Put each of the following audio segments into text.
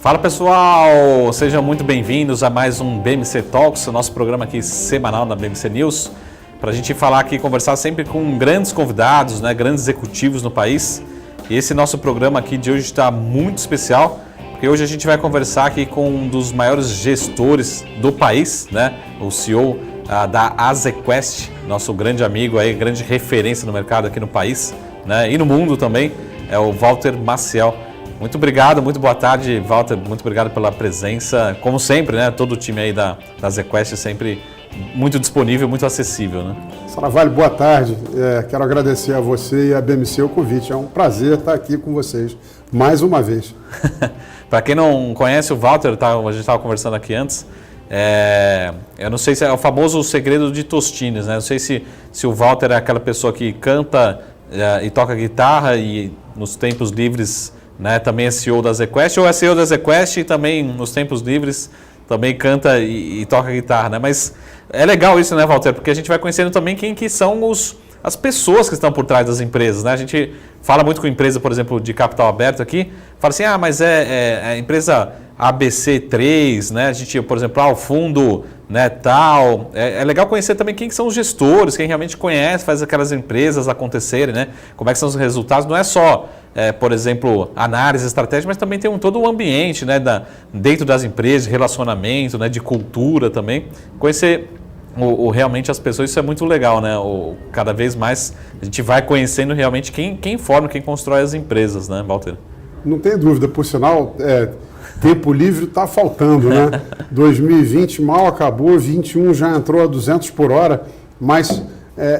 Fala pessoal, sejam muito bem-vindos a mais um BMC Talks, o nosso programa aqui semanal da BMC News, para a gente falar aqui, conversar sempre com grandes convidados, né, grandes executivos no país. E esse nosso programa aqui de hoje está muito especial, porque hoje a gente vai conversar aqui com um dos maiores gestores do país, né, o CEO da AZQuest, nosso grande amigo aí, grande referência no mercado aqui no país, né, e no mundo também, é o Walter Maciel. Muito obrigado, muito boa tarde, Walter, muito obrigado pela presença, como sempre, né, todo o time aí da AZQuest sempre muito disponível, muito acessível, né? Saravalho, boa tarde, quero agradecer a você e a BMC o convite, é um prazer estar aqui com vocês mais uma vez. Para quem não conhece o Walter, a gente estava conversando aqui antes, eu não sei se é o famoso segredo de Tostines, né? Não sei se o Walter é aquela pessoa que canta e toca guitarra e nos tempos livres, né, também é CEO da AZQuest, ou é CEO da AZQuest e também nos tempos livres também canta e toca guitarra, né? Mas é legal isso, né, Walter? Porque a gente vai conhecendo também quem que são as pessoas que estão por trás das empresas, né? A gente fala muito com empresa, por exemplo, de capital aberto aqui, fala assim, mas é a empresa ABC3, né? A gente, por exemplo, o fundo, né, tal. É legal conhecer também quem que são os gestores, quem realmente conhece, faz aquelas empresas acontecerem, né? Como é que são os resultados, não é só... por exemplo, análise estratégica, mas também tem todo um ambiente, né, dentro das empresas, de relacionamento, né, de cultura também. Conhecer realmente as pessoas, isso é muito legal, né? Cada vez mais a gente vai conhecendo realmente quem forma, quem constrói as empresas, né, Walter? Não tem dúvida, por sinal, tempo livre está faltando, né? 2020 mal acabou, 21 já entrou a 200 por hora, mas...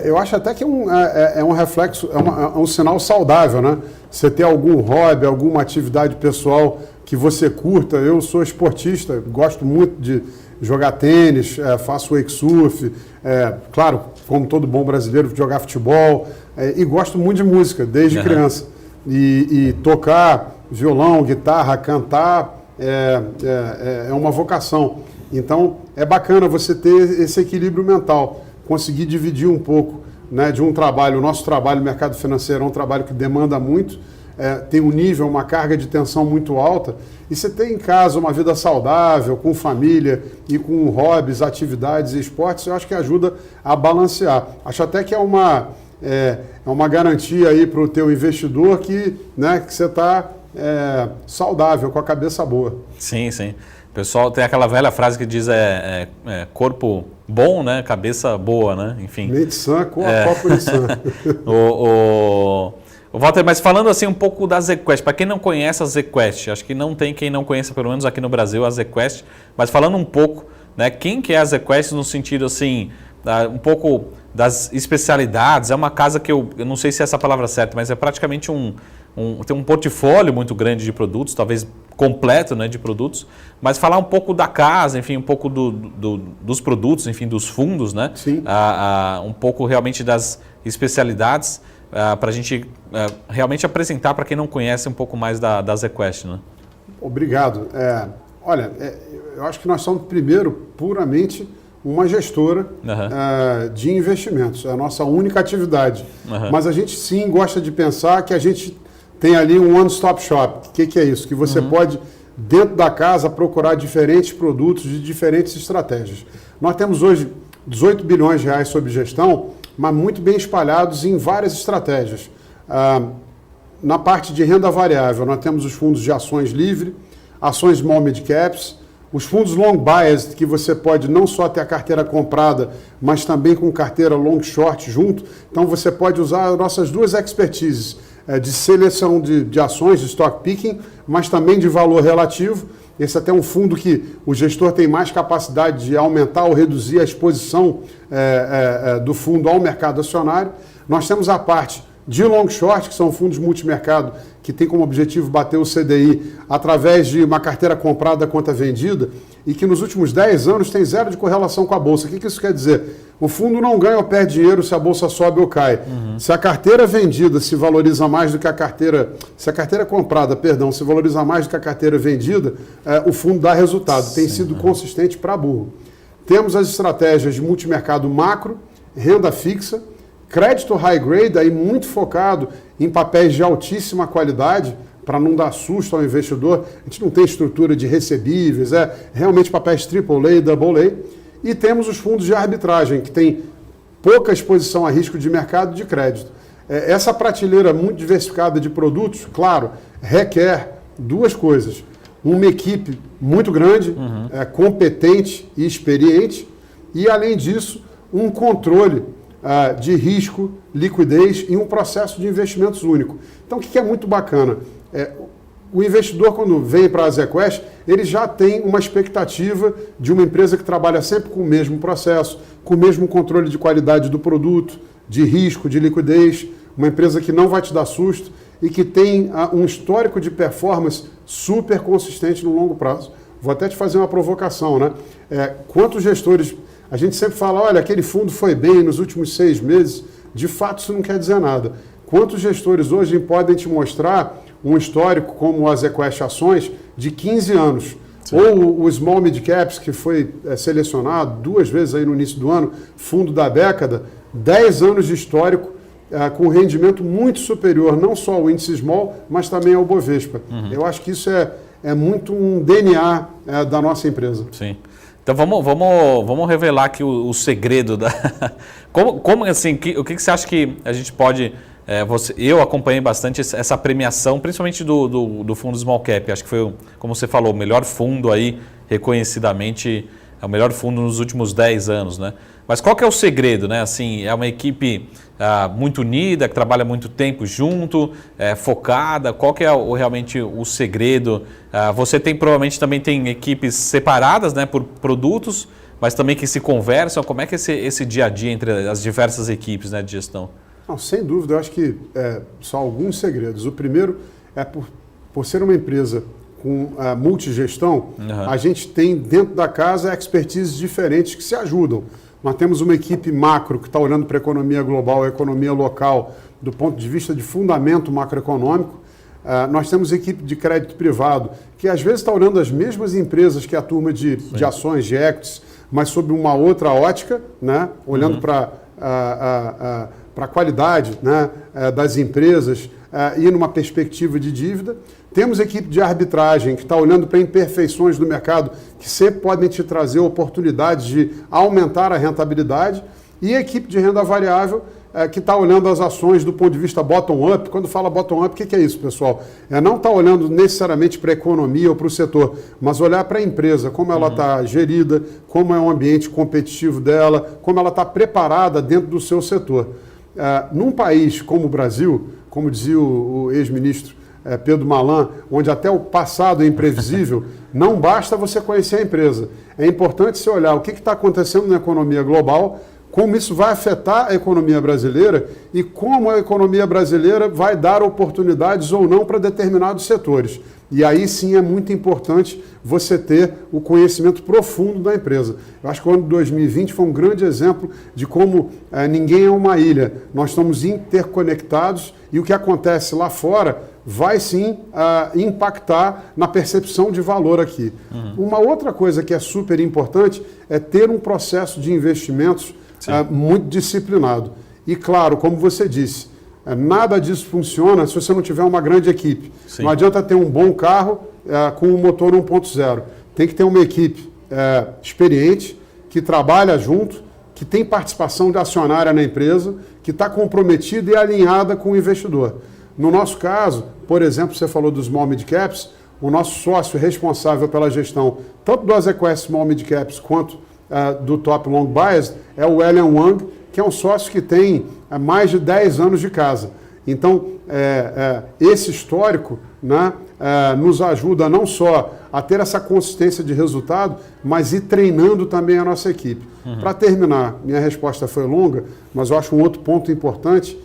eu acho até que é um reflexo, é um sinal saudável, né? Você ter algum hobby, alguma atividade pessoal que você curta. Eu sou esportista, gosto muito de jogar tênis, faço wake surf, claro, como todo bom brasileiro, jogar futebol, e gosto muito de música, desde criança. E tocar violão, guitarra, cantar, é uma vocação. Então, é bacana você ter esse equilíbrio mental. Conseguir dividir um pouco, né, de um trabalho. O nosso trabalho no mercado financeiro é um trabalho que demanda muito, tem um nível, uma carga de tensão muito alta, e você tem em casa uma vida saudável, com família e com hobbies, atividades e esportes, eu acho que ajuda a balancear. Acho até que é uma garantia aí para o teu investidor que você está saudável, com a cabeça boa. Sim, sim. O pessoal tem aquela velha frase que diz corpo bom, né? Cabeça boa, né? Enfim. Mente sã, copo de sã. O Walter, mas falando assim um pouco da AZQuest, para quem não conhece a AZQuest, acho que não tem quem não conheça, pelo menos aqui no Brasil, a AZQuest, mas falando um pouco, né? Quem que é a AZQuest no sentido assim, um pouco das especialidades, é uma casa que eu não sei se é essa a palavra certa, mas é praticamente tem um portfólio muito grande de produtos, talvez completo, né, de produtos, mas falar um pouco da casa, enfim, um pouco dos produtos, enfim, dos fundos, né? Sim. Um pouco realmente das especialidades, para a gente realmente apresentar para quem não conhece um pouco mais da AZQuest, né? Obrigado. Olha, eu acho que nós somos, primeiro, puramente uma gestora de investimentos. É a nossa única atividade. Mas a gente, sim, gosta de pensar que a gente tem ali um one-stop shop. O que é isso? Que você pode, dentro da casa, procurar diferentes produtos de diferentes estratégias. Nós temos hoje 18 bilhões de reais sob gestão, mas muito bem espalhados em várias estratégias. Na parte de renda variável, nós temos os fundos de ações livre, ações small mid caps, os fundos long biased, que você pode não só ter a carteira comprada, mas também com carteira long short junto. Então você pode usar as nossas duas expertises, de seleção de ações, de stock picking, mas também de valor relativo. Esse até é um fundo que o gestor tem mais capacidade de aumentar ou reduzir a exposição do fundo ao mercado acionário. Nós temos a parte de long short, que são fundos multimercado, que tem como objetivo bater o CDI através de uma carteira comprada contra vendida, e que nos últimos 10 anos tem zero de correlação com a Bolsa. O que isso quer dizer? O fundo não ganha ou perde dinheiro se a Bolsa sobe ou cai. Se a carteira vendida se valoriza mais do que a carteira... Se a carteira comprada, se valoriza mais do que a carteira vendida, o fundo dá resultado. Tem sido consistente para burro. Temos as estratégias de multimercado macro, renda fixa, crédito high grade, aí muito focado em papéis de altíssima qualidade, para não dar susto ao investidor. A gente não tem estrutura de recebíveis, realmente papéis AAA, AA. E temos os fundos de arbitragem, que tem pouca exposição a risco de mercado de crédito. Essa prateleira muito diversificada de produtos, claro, requer duas coisas. Uma equipe muito grande, competente e experiente, e, além disso, um controle de risco, liquidez e um processo de investimentos único. Então, o que é muito bacana? O investidor, quando vem para a Azequest, ele já tem uma expectativa de uma empresa que trabalha sempre com o mesmo processo, com o mesmo controle de qualidade do produto, de risco, de liquidez, uma empresa que não vai te dar susto e que tem um histórico de performance super consistente no longo prazo. Vou até te fazer uma provocação, né? Quantos gestores... A gente sempre fala, olha, aquele fundo foi bem nos últimos 6 meses. De fato, isso não quer dizer nada. Quantos gestores hoje podem te mostrar um histórico como o Azequest Ações de 15 anos? Sim. Ou o Small Mid Caps, que foi selecionado 2 vezes aí no início do ano, fundo da década, 10 anos de histórico, com rendimento muito superior, não só ao índice Small, mas também ao Bovespa. Eu acho que isso é muito um DNA da nossa empresa. Sim. Então vamos revelar aqui o segredo da... Como assim, o que você acha que a gente pode... eu acompanhei bastante essa premiação, principalmente do fundo Small Cap. Acho que foi, como você falou, o melhor fundo aí, reconhecidamente, é o melhor fundo nos últimos 10 anos, né? Mas qual que é o segredo, né? Assim, é uma equipe muito unida, que trabalha muito tempo junto, focada. Qual que é realmente o segredo? Você provavelmente também tem equipes separadas, né, por produtos, mas também que se conversam. Como é que é esse dia a dia entre as diversas equipes, né, de gestão? Não, sem dúvida, eu acho que são alguns segredos. O primeiro é por ser uma empresa com multigestão, a gente tem dentro da casa expertises diferentes que se ajudam. Nós temos uma equipe macro que está olhando para a economia global, a economia local, do ponto de vista de fundamento macroeconômico. Nós temos equipe de crédito privado, que às vezes está olhando as mesmas empresas que a turma de ações, de equities, mas sob uma outra ótica, né? Olhando para a qualidade, né, das empresas e numa perspectiva de dívida. Temos equipe de arbitragem que está olhando para imperfeições do mercado que sempre podem te trazer oportunidades de aumentar a rentabilidade. E a equipe de renda variável que está olhando as ações do ponto de vista bottom-up. Quando fala bottom-up, o que é isso, pessoal? Não está olhando necessariamente para a economia ou para o setor, mas olhar para a empresa, como ela está gerida, como é o ambiente competitivo dela, como ela está preparada dentro do seu setor. Num país como o Brasil, como dizia o ex-ministro Pedro Malan, onde até o passado é imprevisível, não basta você conhecer a empresa. É importante você olhar o que está acontecendo na economia global, como isso vai afetar a economia brasileira e como a economia brasileira vai dar oportunidades ou não para determinados setores. E aí sim é muito importante você ter o conhecimento profundo da empresa. Eu acho que o ano de 2020 foi um grande exemplo de como ninguém é uma ilha. Nós estamos interconectados e o que acontece lá fora vai sim impactar na percepção de valor aqui. Uma outra coisa que é super importante é ter um processo de investimentos muito disciplinado. E claro, como você disse, nada disso funciona se você não tiver uma grande equipe. Sim. Não adianta ter um bom carro com um motor 1.0. Tem que ter uma equipe experiente, que trabalha junto, que tem participação de acionária na empresa, que está comprometida e alinhada com o investidor. No nosso caso, por exemplo, você falou dos Small Mid Caps, o nosso sócio responsável pela gestão, tanto do Azequest Small Mid Caps quanto do Top Long Biased, é o William Wang, que é um sócio que tem mais de 10 anos de casa. Então, esse histórico, né, nos ajuda não só a ter essa consistência de resultado, mas ir treinando também a nossa equipe. Para terminar, minha resposta foi longa, mas eu acho um outro ponto importante,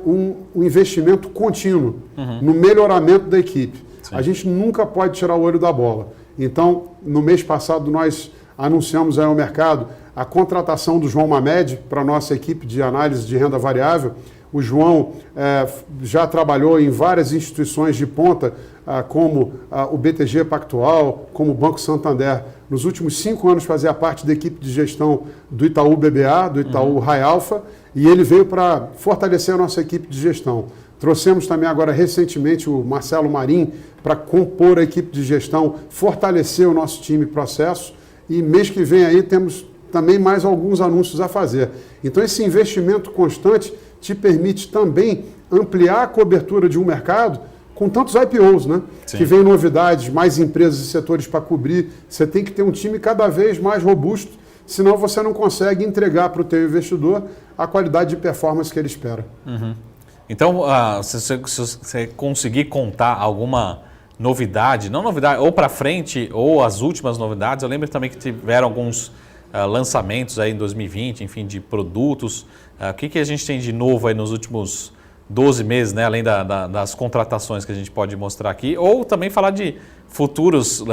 um investimento contínuo no melhoramento da equipe. Sim. A gente nunca pode tirar o olho da bola. Então, no mês passado, nós anunciamos aí ao mercado a contratação do João Mamed para a nossa equipe de análise de renda variável. O João já trabalhou em várias instituições de ponta, como o BTG Pactual, como o Banco Santander. Nos últimos 5 anos fazia parte da equipe de gestão do Itaú BBA, do Itaú High Alpha, e ele veio para fortalecer a nossa equipe de gestão. Trouxemos também agora recentemente o Marcelo Marim para compor a equipe de gestão, fortalecer o nosso time e processo. E mês que vem aí temos também mais alguns anúncios a fazer. Então esse investimento constante te permite também ampliar a cobertura de um mercado com tantos IPOs, né? Que vem novidades, mais empresas e setores para cobrir. Você tem que ter um time cada vez mais robusto, senão você não consegue entregar para o teu investidor a qualidade de performance que ele espera. Uhum. Então, se você conseguir contar alguma novidade, não novidade, ou para frente, ou as últimas novidades, eu lembro também que tiveram alguns lançamentos aí em 2020, enfim, de produtos. O que a gente tem de novo aí nos últimos 12 meses, né, além das contratações que a gente pode mostrar aqui, ou também falar de futuros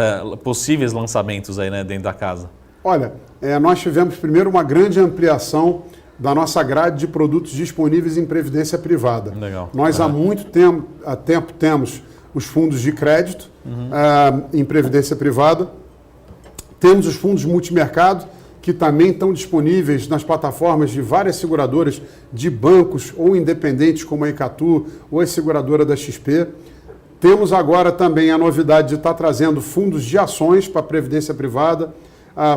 possíveis lançamentos aí, né, dentro da casa? Olha, nós tivemos primeiro uma grande ampliação da nossa grade de produtos disponíveis em previdência privada. Legal. Nós há muito tempo temos os fundos de crédito em previdência privada, temos os fundos multimercado, que também estão disponíveis nas plataformas de várias seguradoras de bancos ou independentes, como a Icatu ou a seguradora da XP. Temos agora também a novidade de estar trazendo fundos de ações para a previdência privada,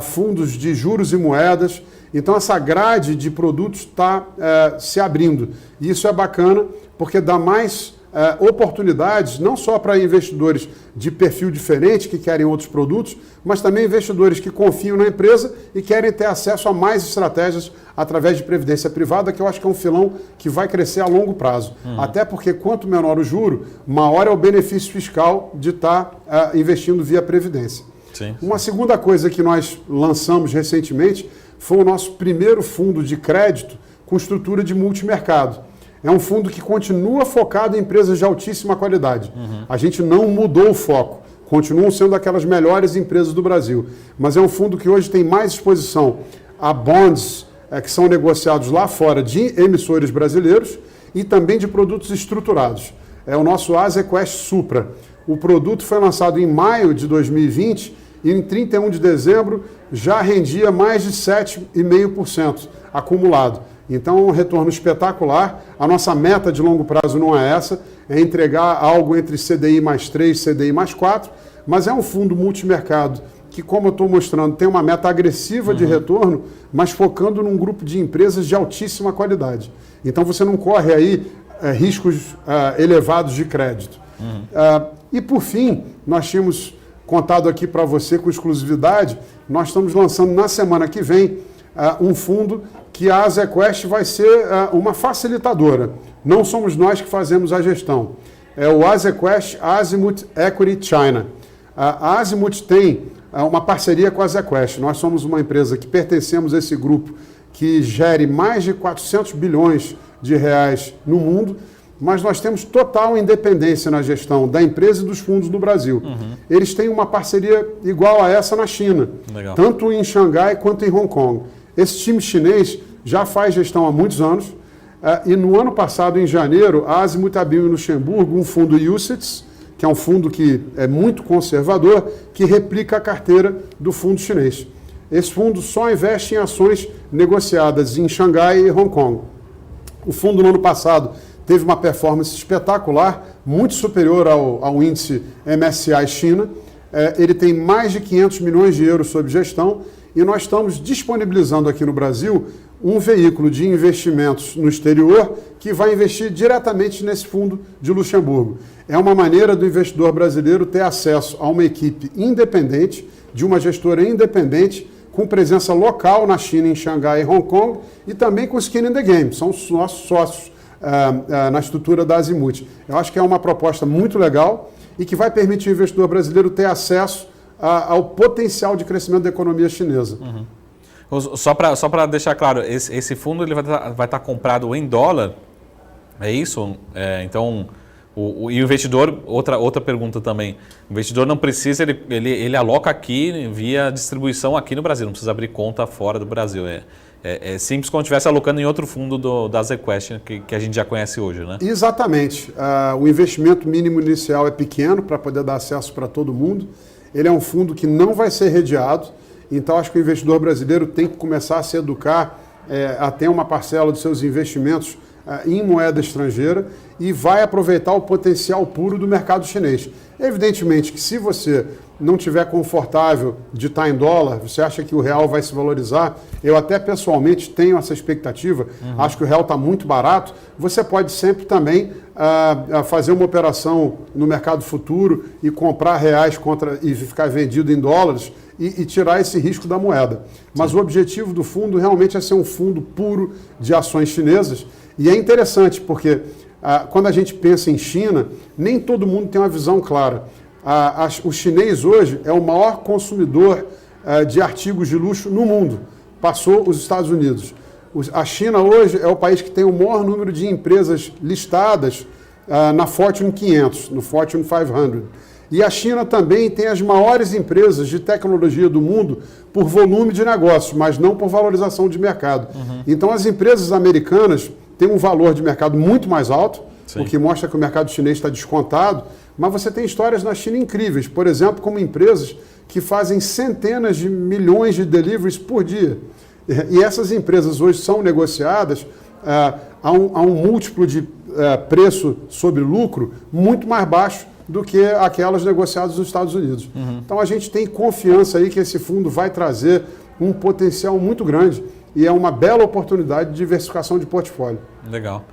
fundos de juros e moedas. Então essa grade de produtos está se abrindo. E isso é bacana porque dá mais oportunidades, não só para investidores de perfil diferente que querem outros produtos, mas também investidores que confiam na empresa e querem ter acesso a mais estratégias através de previdência privada, que eu acho que é um filão que vai crescer a longo prazo. Até porque quanto menor o juro, maior é o benefício fiscal de estar investindo via previdência. Sim. Uma segunda coisa que nós lançamos recentemente foi o nosso primeiro fundo de crédito com estrutura de multimercado. É um fundo que continua focado em empresas de altíssima qualidade. A gente não mudou o foco, continuam sendo aquelas melhores empresas do Brasil. Mas é um fundo que hoje tem mais exposição a bonds que são negociados lá fora de emissores brasileiros e também de produtos estruturados. É o nosso Azequest Supra. O produto foi lançado em maio de 2020 e em 31 de dezembro já rendia mais de 7,5% acumulado. Então, um retorno espetacular. A nossa meta de longo prazo não é essa, é entregar algo entre CDI mais 3 e CDI mais 4, mas é um fundo multimercado que, como eu estou mostrando, tem uma meta agressiva de retorno, mas focando num grupo de empresas de altíssima qualidade. Então, você não corre aí riscos elevados de crédito. E, por fim, nós tínhamos contado aqui para você com exclusividade, nós estamos lançando na semana que vem um fundo que a Azequest vai ser uma facilitadora. Não somos nós que fazemos a gestão. É o Azequest Azimuth Equity China. A Azimuth tem uma parceria com a Azequest. Nós somos uma empresa que pertencemos a esse grupo que gere mais de 400 bilhões de reais no mundo, mas nós temos total independência na gestão da empresa e dos fundos no Brasil. Eles têm uma parceria igual a essa na China, tanto em Xangai quanto em Hong Kong. Esse time chinês já faz gestão há muitos anos e no ano passado, em janeiro, a Azimuth abriu em Luxemburgo um fundo UCITS, que é um fundo que é muito conservador, que replica a carteira do fundo chinês. Esse fundo só investe em ações negociadas em Xangai e Hong Kong. O fundo no ano passado teve uma performance espetacular, muito superior ao índice MSCI China. Ele tem mais de 500 milhões de euros sob gestão e nós estamos disponibilizando aqui no Brasil um veículo de investimentos no exterior que vai investir diretamente nesse fundo de Luxemburgo. É uma maneira do investidor brasileiro ter acesso a uma equipe independente, de uma gestora independente, com presença local na China, em Xangai e Hong Kong, e também com skin in the game, são os nossos sócios na estrutura da Azimuth. Eu acho que é uma proposta muito legal e que vai permitir o investidor brasileiro ter acesso ao potencial de crescimento da economia chinesa. Só para deixar claro, esse fundo ele vai estar comprado em dólar, é isso? Então, o investidor, outra pergunta também, o investidor não precisa, ele aloca aqui via distribuição aqui no Brasil, não precisa abrir conta fora do Brasil. É simples como se estivesse alocando em outro fundo da Azequest, que a gente já conhece hoje, né? Exatamente. O investimento mínimo inicial é pequeno para poder dar acesso para todo mundo. Ele é um fundo que não vai ser redeado, então acho que o investidor brasileiro tem que começar a se educar a ter uma parcela dos seus investimentos em moeda estrangeira e vai aproveitar o potencial puro do mercado chinês. Evidentemente que se você não estiver confortável de estar em dólar, você acha que o real vai se valorizar, eu até pessoalmente tenho essa expectativa, acho que o real está muito barato, você pode sempre também fazer uma operação no mercado futuro e comprar reais e ficar vendido em dólares e tirar esse risco da moeda. Mas o objetivo do fundo realmente é ser um fundo puro de ações chinesas e é interessante porque quando a gente pensa em China, nem todo mundo tem uma visão clara. O chinês hoje é o maior consumidor de artigos de luxo no mundo. Passou os Estados Unidos. A China hoje é o país que tem o maior número de empresas listadas na Fortune 500, no Fortune 500. E a China também tem as maiores empresas de tecnologia do mundo por volume de negócios, mas não por valorização de mercado. Então as empresas americanas têm um valor de mercado muito mais alto, o que mostra que o mercado chinês está descontado, mas você tem histórias na China incríveis, por exemplo, como empresas que fazem centenas de milhões de deliveries por dia. E essas empresas hoje são negociadas a um múltiplo de preço sobre lucro muito mais baixo do que aquelas negociadas nos Estados Unidos. Então a gente tem confiança aí que esse fundo vai trazer um potencial muito grande e é uma bela oportunidade de diversificação de portfólio. Legal.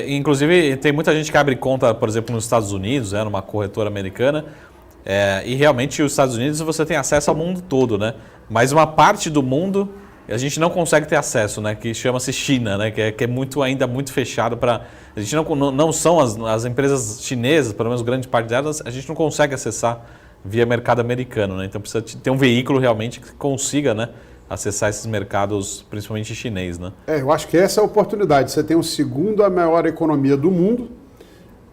Inclusive, tem muita gente que abre conta, por exemplo, nos Estados Unidos, numa corretora americana, e realmente os Estados Unidos você tem acesso ao mundo todo, né? Mas uma parte do mundo a gente não consegue ter acesso, né? Que chama-se China, né? Que é ainda muito fechado para... A gente não são as empresas chinesas, pelo menos grande parte delas, a gente não consegue acessar via mercado americano, né? Então precisa ter um veículo realmente que consiga, né, acessar esses mercados, principalmente chinês, né? Eu acho que essa é a oportunidade. Você tem a segunda maior economia do mundo,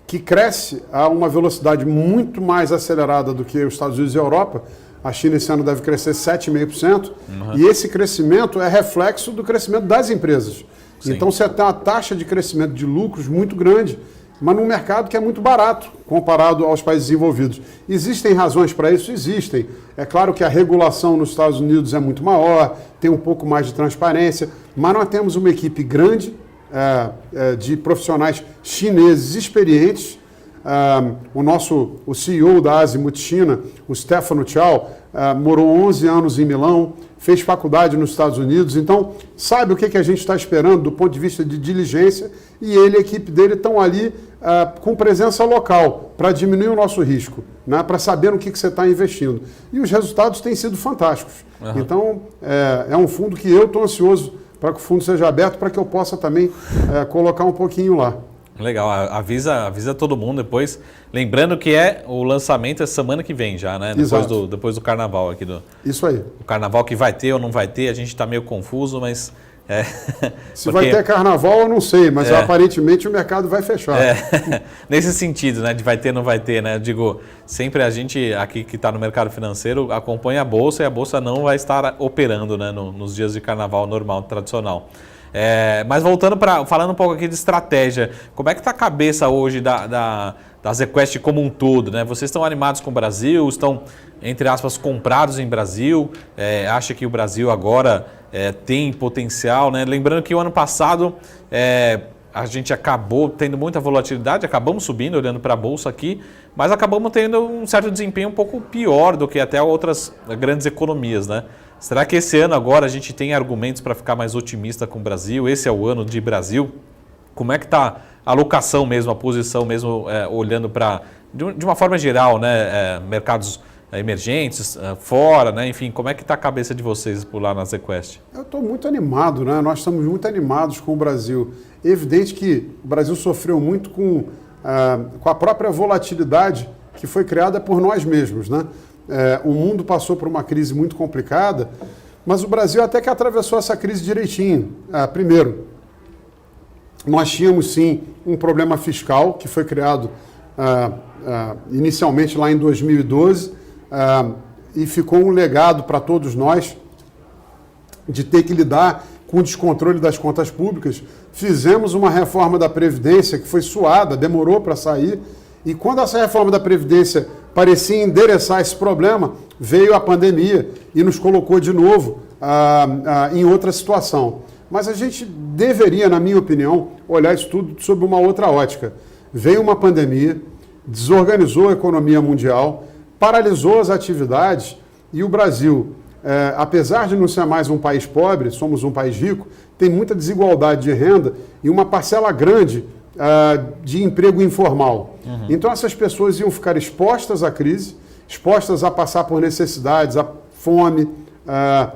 que cresce a uma velocidade muito mais acelerada do que os Estados Unidos e a Europa. A China esse ano deve crescer 7,5%, e esse crescimento é reflexo do crescimento das empresas. Sim. Então você tem uma taxa de crescimento de lucros muito grande, mas num mercado que é muito barato comparado aos países desenvolvidos. Existem razões para isso? Existem. É claro que a regulação nos Estados Unidos é muito maior, tem um pouco mais de transparência, mas nós temos uma equipe grande de profissionais chineses experientes. O CEO da Azimut China, o Stefano Chow, morou 11 anos em Milão, fez faculdade nos Estados Unidos, então sabe o que a gente está esperando do ponto de vista de diligência, e ele e a equipe dele estão ali com presença local para diminuir o nosso risco, né, para saber no que você está investindo. E os resultados têm sido fantásticos. Então é um fundo que eu estou ansioso para que o fundo seja aberto, para que eu possa também colocar um pouquinho lá. Legal, avisa todo mundo depois. Lembrando que o lançamento é semana que vem já, né? Depois do carnaval aqui. Isso aí. O carnaval que vai ter ou não vai ter, a gente está meio confuso, mas... Se vai ter carnaval, eu não sei, mas aparentemente o mercado vai fechar. Nesse sentido, né? De vai ter ou não vai ter, né? Eu digo, sempre a gente aqui que está no mercado financeiro acompanha a Bolsa e a Bolsa não vai estar operando, né, nos dias de carnaval normal, tradicional. Mas falando um pouco aqui de estratégia, como é que está a cabeça hoje da ZQuest como um todo, né? Vocês estão animados com o Brasil, estão, entre aspas, comprados em Brasil, acha que o Brasil agora tem potencial, né? Lembrando que o ano passado a gente acabou tendo muita volatilidade, acabamos subindo, olhando para a Bolsa aqui, mas acabamos tendo um certo desempenho um pouco pior do que até outras grandes economias, né? Será que esse ano agora a gente tem argumentos para ficar mais otimista com o Brasil? Esse é o ano de Brasil? Como é que está a alocação mesmo, a posição mesmo, olhando para, de uma forma geral, né, mercados emergentes, fora, né? Enfim, como é que está a cabeça de vocês por lá na ZQuest? Eu estou muito animado, né? Nós estamos muito animados com o Brasil. É evidente que o Brasil sofreu muito com a própria volatilidade que foi criada por nós mesmos, né? O mundo passou por uma crise muito complicada, mas o Brasil até que atravessou essa crise direitinho. Primeiro, nós tínhamos sim um problema fiscal que foi criado inicialmente lá em 2012 e ficou um legado para todos nós de ter que lidar com o descontrole das contas públicas. Fizemos uma reforma da Previdência que foi suada, demorou para sair, e quando essa reforma da Previdência parecia endereçar esse problema, veio a pandemia e nos colocou de novo em outra situação. Mas a gente deveria, na minha opinião, olhar isso tudo sob uma outra ótica. Veio uma pandemia, desorganizou a economia mundial, paralisou as atividades e o Brasil, apesar de não ser mais um país pobre, somos um país rico, tem muita desigualdade de renda e uma parcela grande de emprego informal. Então essas pessoas iam ficar expostas à crise, expostas a passar por necessidades, a fome,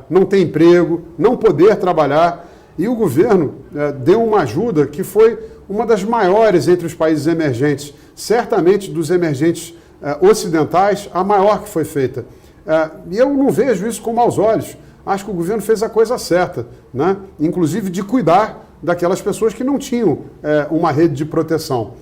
não ter emprego, não poder trabalhar. E o governo deu uma ajuda que foi uma das maiores entre os países emergentes, certamente dos emergentes ocidentais, a maior que foi feita. E eu não vejo isso com maus olhos. Acho que o governo fez a coisa certa, né? Inclusive de cuidar daquelas pessoas que não tinham uma rede de proteção.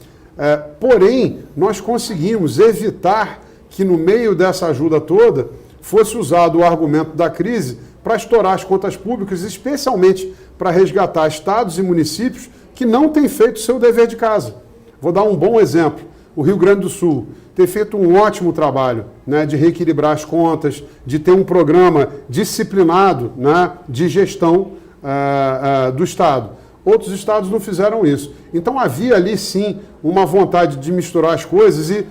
Porém, nós conseguimos evitar que no meio dessa ajuda toda fosse usado o argumento da crise para estourar as contas públicas, especialmente para resgatar estados e municípios que não têm feito o seu dever de casa. Vou dar um bom exemplo. O Rio Grande do Sul tem feito um ótimo trabalho, né, de reequilibrar as contas, de ter um programa disciplinado, né, de gestão do Estado. Outros estados não fizeram isso. Então havia ali sim uma vontade de misturar as coisas e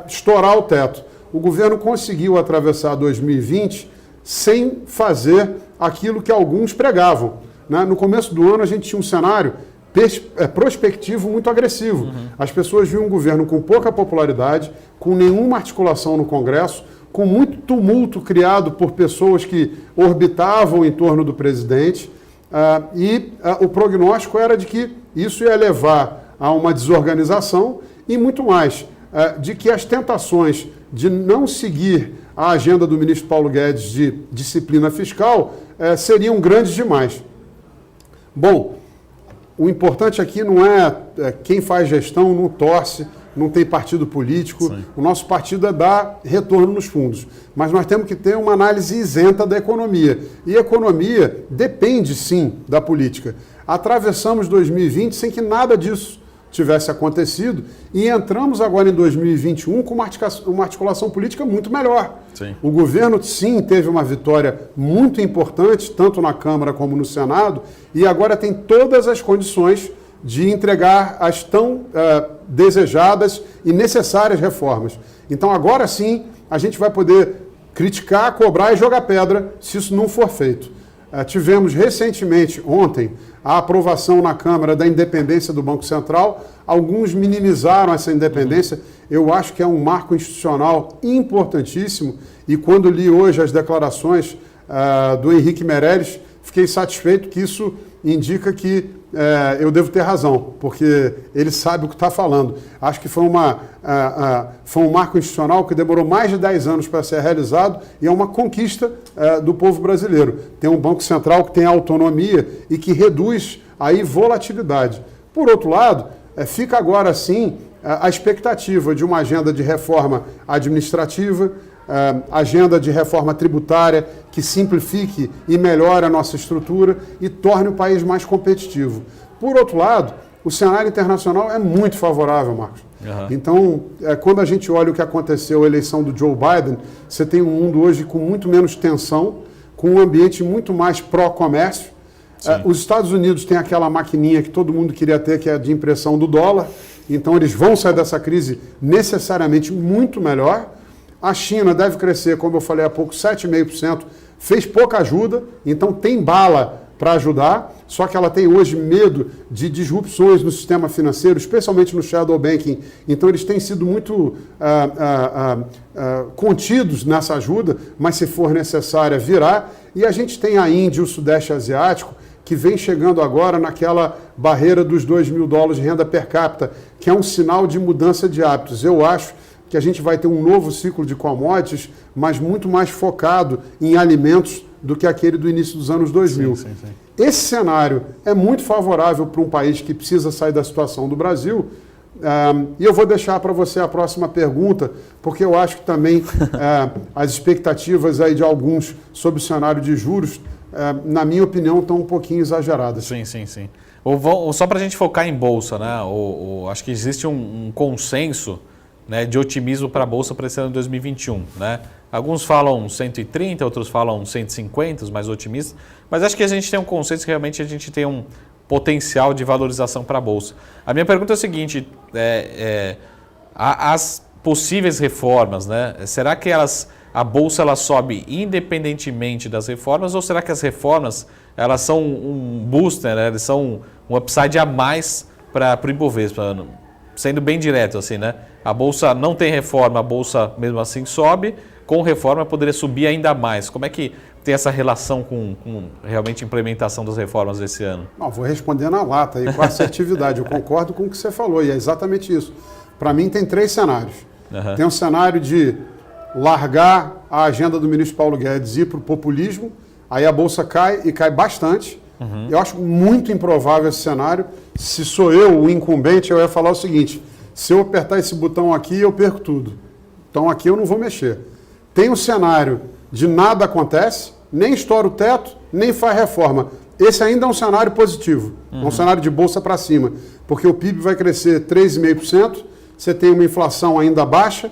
estourar o teto. O governo conseguiu atravessar 2020 sem fazer aquilo que alguns pregavam, né? No começo do ano a gente tinha um cenário prospectivo muito agressivo. As pessoas viam um governo com pouca popularidade, com nenhuma articulação no Congresso, com muito tumulto criado por pessoas que orbitavam em torno do presidente, o prognóstico era de que isso ia levar a uma desorganização e muito mais, de que as tentações de não seguir a agenda do ministro Paulo Guedes de disciplina fiscal seriam grandes demais. Bom, o importante aqui não é quem faz gestão, não torce, não tem partido político. Sim. O nosso partido é dar retorno nos fundos. Mas nós temos que ter uma análise isenta da economia. E a economia depende, sim, da política. Atravessamos 2020 sem que nada disso tivesse acontecido e entramos agora em 2021 com uma articulação política muito melhor. Sim. O governo, sim, teve uma vitória muito importante, tanto na Câmara como no Senado, e agora tem todas as condições de entregar as tão desejadas e necessárias reformas. Então, agora sim, a gente vai poder criticar, cobrar e jogar pedra se isso não for feito. Tivemos recentemente, ontem, a aprovação na Câmara da independência do Banco Central. Alguns minimizaram essa independência. Eu acho que é um marco institucional importantíssimo e quando li hoje as declarações do Henrique Meirelles, fiquei satisfeito que isso indica que eu devo ter razão, porque ele sabe o que está falando. Acho que foi um marco institucional que demorou mais de 10 anos para ser realizado e é uma conquista do povo brasileiro. Tem um Banco Central que tem autonomia e que reduz aí volatilidade. Por outro lado, fica agora sim a expectativa de uma agenda de reforma administrativa, agenda de reforma tributária que simplifique e melhore a nossa estrutura e torne o país mais competitivo. Por outro lado, o cenário internacional é muito favorável, Marcos. Então, quando a gente olha o que aconteceu, a eleição do Joe Biden, você tem um mundo hoje com muito menos tensão, com um ambiente muito mais pró-comércio. Os Estados Unidos têm aquela maquininha que todo mundo queria ter, que é a de impressão do dólar. Então, eles vão sair dessa crise necessariamente muito melhor. A China deve crescer, como eu falei há pouco, 7,5%. Fez pouca ajuda, então tem bala para ajudar, só que ela tem hoje medo de disrupções no sistema financeiro, especialmente no shadow banking. Então eles têm sido muito contidos nessa ajuda, mas se for necessária virá. E a gente tem a Índia e o Sudeste Asiático, que vem chegando agora naquela barreira dos $2.000 de renda per capita, que é um sinal de mudança de hábitos. Eu acho que a gente vai ter um novo ciclo de commodities, mas muito mais focado em alimentos do que aquele do início dos anos 2000. Sim. Esse cenário é muito favorável para um país que precisa sair da situação do Brasil. E eu vou deixar para você a próxima pergunta, porque eu acho que também as expectativas aí de alguns sobre o cenário de juros, na minha opinião, estão um pouquinho exageradas. Sim. Só para a gente focar em Bolsa, né? Acho que existe um consenso, né, de otimismo para a Bolsa para esse ano de 2021. Né? Alguns falam 130, outros falam 150, os mais otimistas, mas acho que a gente tem um consenso que realmente a gente tem potencial de valorização para a Bolsa. A minha pergunta é a seguinte, as possíveis reformas, né? Será que a Bolsa ela sobe independentemente das reformas ou será que as reformas elas são um booster, né? Elas são um upside a mais para o Ibovespa? Sendo bem direto assim, né? A Bolsa não tem reforma, a Bolsa mesmo assim sobe, com reforma poderia subir ainda mais. Como é que tem essa relação com realmente a implementação das reformas desse ano? Não, vou responder na lata e com assertividade. Eu concordo com o que você falou e é exatamente isso. Para mim tem 3 cenários. Uhum. Tem um cenário de largar a agenda do ministro Paulo Guedes e ir para o populismo, aí a Bolsa cai e cai bastante. Uhum. Eu acho muito improvável esse cenário. Se sou eu o incumbente, eu ia falar o seguinte, se eu apertar esse botão aqui, eu perco tudo. Então aqui eu não vou mexer. Tem um cenário de nada acontece, nem estoura o teto, nem faz reforma. Esse ainda é um cenário positivo, é um cenário de bolsa para cima, porque o PIB vai crescer 3,5%, você tem uma inflação ainda baixa,